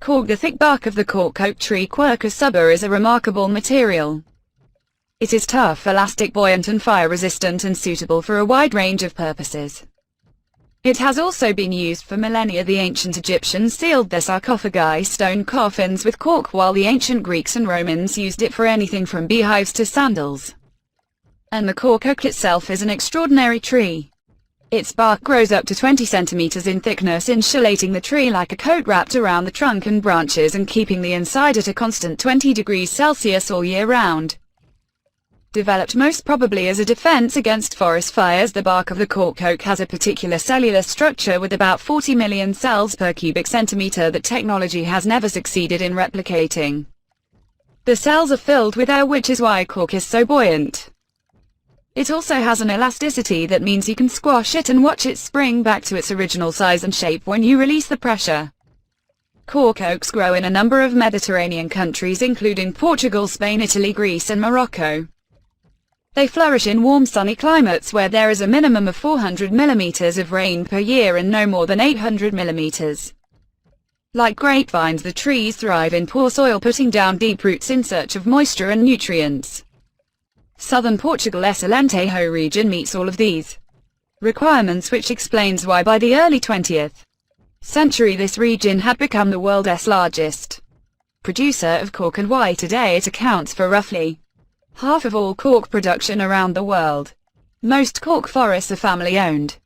Cork. The thick bark of the cork oak tree Quercus subra is a remarkable material. It is tough, elastic, buoyant and fire-resistant and suitable for a wide range of purposes. It has also been used for millennia. The ancient Egyptians sealed their sarcophagi, stone coffins, with cork, while the ancient Greeks and Romans used it for anything from beehives to sandals. And the cork oak itself is an extraordinary tree. Its bark grows up to 20 centimeters in thickness, insulating the tree like a coat wrapped around the trunk and branches and keeping the inside at a constant 20 degrees Celsius all year round. Developed most probably as a defense against forest fires, the bark of the cork oak has a particular cellular structure with about 40 million cells per cubic centimeter that technology has never succeeded in replicating. The cells are filled with air, which is why cork is so buoyant. It also has an elasticity that means you can squash it and watch it spring back to its original size and shape when you release the pressure. Cork oaks grow in a number of Mediterranean countries, including Portugal, Spain, Italy, Greece and Morocco. They flourish in warm, sunny climates where there is a minimum of 400 millimeters of rain per year and no more than 800 millimeters. Like grapevines, the trees thrive in poor soil, putting down deep roots in search of moisture and nutrients. Southern Portugal's Alentejo region meets all of these requirements, which explains why by the early 20th century this region had become the world's largest producer of cork, and why today it accounts for roughly half of all cork production around the world. Most cork forests are family-owned.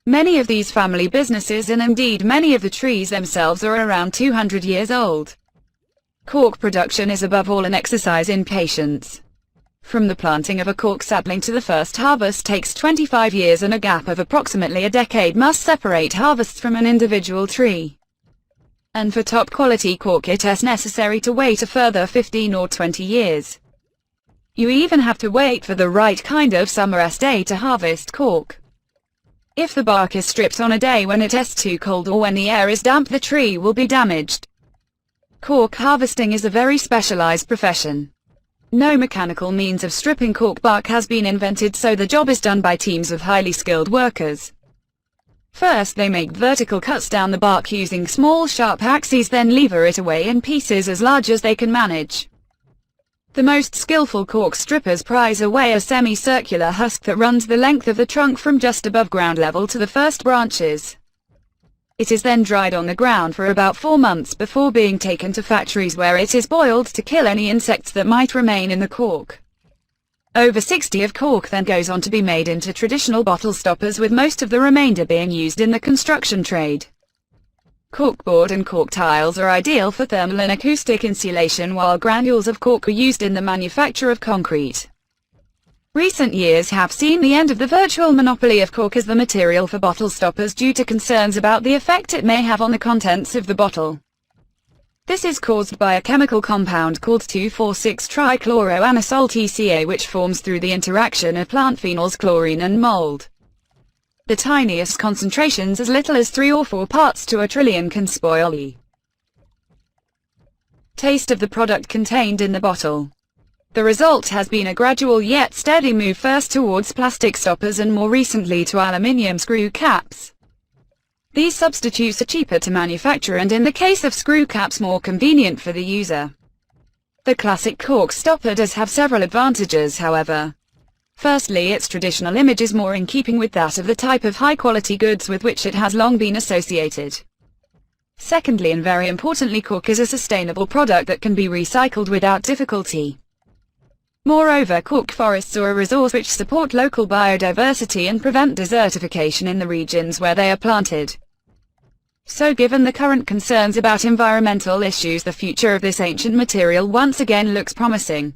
Many of these family businesses, and indeed many of the trees themselves, are around 200 years old. Cork production is above all an exercise in patience. From the planting of a cork sapling to the first harvest takes 25 years, and a gap of approximately a decade must separate harvests from an individual tree. And for top quality cork it is necessary to wait a further 15 or 20 years. You even have to wait for the right kind of summer's day to harvest cork. If the bark is stripped on a day when it is too cold or when the air is damp, the tree will be damaged. Cork harvesting is a very specialized profession. No mechanical means of stripping cork bark has been invented, so the job is done by teams of highly skilled workers. First they make vertical cuts down the bark using small sharp axes, then lever it away in pieces as large as they can manage. The most skillful cork strippers prize away a semicircular husk that runs the length of the trunk from just above ground level to the first branches. It is then dried on the ground for about 4 months before being taken to factories where it is boiled to kill any insects that might remain in the cork. Over 60 of cork then goes on to be made into traditional bottle stoppers, with most of the remainder being used in the construction trade. Corkboard and cork tiles are ideal for thermal and acoustic insulation, while granules of cork are used in the manufacture of concrete. Recent years have seen the end of the virtual monopoly of cork as the material for bottle stoppers due to concerns about the effect it may have on the contents of the bottle. This is caused by a chemical compound called 2,4,6-trichloroanisole TCA, which forms through the interaction of plant phenols, chlorine and mold. The tiniest concentrations, as little as 3 or 4 parts to a trillion, can spoil the taste of the product contained in the bottle. The result has been a gradual yet steady move, first towards plastic stoppers and more recently to aluminium screw caps. These substitutes are cheaper to manufacture and, in the case of screw caps, more convenient for the user. The classic cork stopper does have several advantages, however. Firstly, its traditional image is more in keeping with that of the type of high-quality goods with which it has long been associated. Secondly, and very importantly, cork is a sustainable product that can be recycled without difficulty. Moreover, cork forests are a resource which support local biodiversity and prevent desertification in the regions where they are planted. So, given the current concerns about environmental issues, the future of this ancient material once again looks promising.